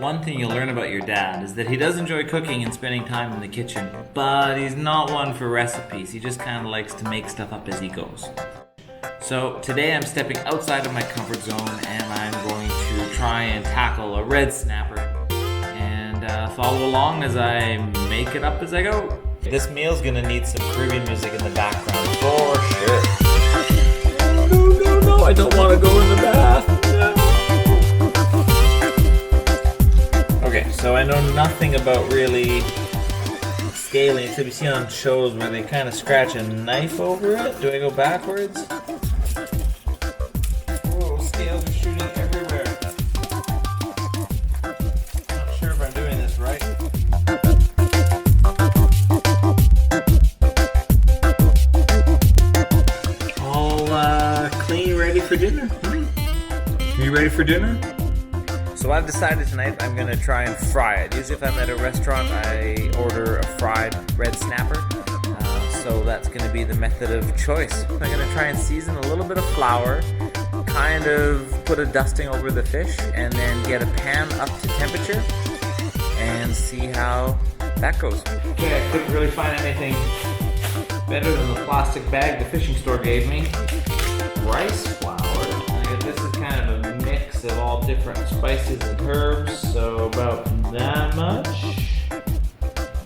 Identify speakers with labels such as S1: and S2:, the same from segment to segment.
S1: One thing you'll learn about your dad is that he does enjoy cooking and spending time in the kitchen, but he's not one for recipes. He just kind of likes to make stuff up as he goes. So today I'm stepping outside of my comfort zone and I'm going to try and tackle a red snapper and follow along as I make it up as I go. This meal's gonna need some Caribbean music in the background for sure. No, I don't want to go in the bath. Okay, so I know nothing about really scaling except you see on shows where they kind of scratch a knife over it. Do I go backwards? Whoa, scales are shooting everywhere. Not sure if I'm doing this right. All clean, ready for dinner? Are you ready for dinner? So I've decided tonight I'm gonna try and fry it. Usually if I'm at a restaurant, I order a fried red snapper. So that's gonna be the method of choice. I'm gonna try and season a little bit of flour, kind of put a dusting over the fish, and then get a pan up to temperature and see how that goes. Okay, I couldn't really find anything better than the plastic bag the fishing store gave me. Rice flour. This is kind of a mix of all different spices and herbs, so about that much.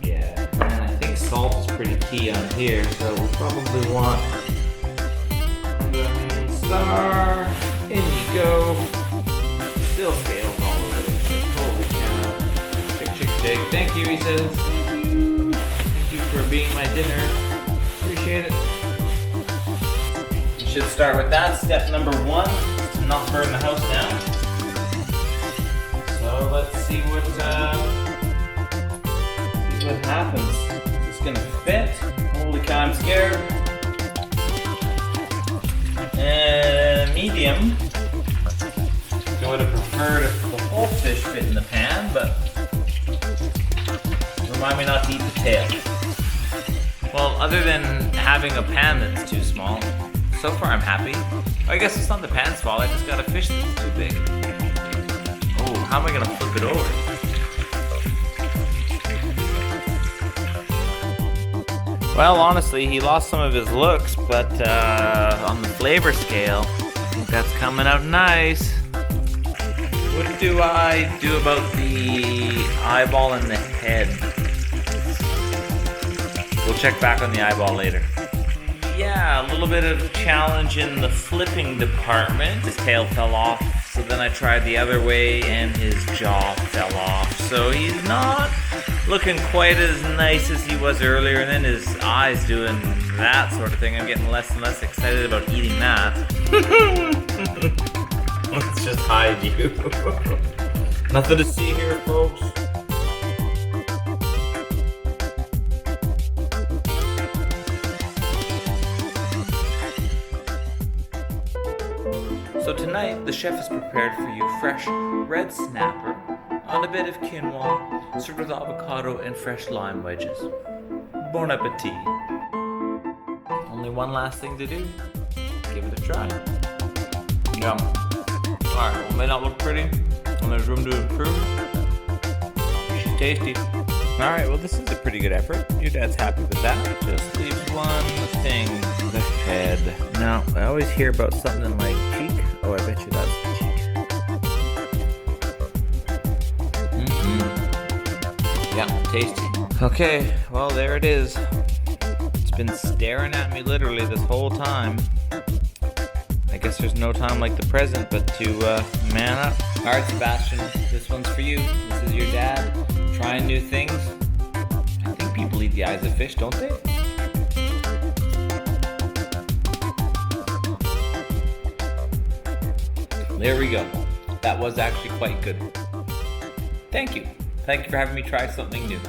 S1: Yeah, and I think salt is pretty key on here, so we'll probably want lemon star. In you go. Still scales all over it. Holy cow. Chick, chick, chick. Thank you, he says. Thank you. Thank you for being my dinner. Appreciate it. You should start with that. Step number 1. Not burn the house down. So let's see what happens. Is this gonna fit? Holy cow, I'm scared. Medium. I would have preferred if the whole fish fit in the pan, but remind me not to eat the tail. Well, other than having a pan that's too small, so far I'm happy. I guess it's not the pan's fault, I just got a fish that's too big. Oh, how am I gonna flip it over? Well, honestly, he lost some of his looks, but on the flavor scale, I think that's coming out nice. What do I do about the eyeball and the head? We'll check back on the eyeball later. Yeah, a little bit of challenge in the flipping department. His tail fell off, so then I tried the other way and his jaw fell off. So he's not looking quite as nice as he was earlier, and then his eyes doing that sort of thing. I'm getting less and less excited about eating that. Let's just hide you. Nothing to see here, folks. So tonight, the chef has prepared for you fresh red snapper on a bit of quinoa, served with avocado and fresh lime wedges. Bon appetit. Only one last thing to do. Give it a try. Yum. Alright, well, it may not look pretty, and there's room to improve. She's tasty. Alright, well, this is a pretty good effort. Your dad's happy with that. Just leaves one thing, the head. Now, I always hear about something like cheek. Oh, I bet you that's the cheek. Yeah, tasty. Okay, well, there it is. It's been staring at me literally this whole time. I guess there's no time like the present but to man up. Alright, Sebastian, this one's for you. This is your dad trying new things. I think people eat the eyes of fish, don't they? There we go. That was actually quite good. Thank you. Thank you for having me try something new.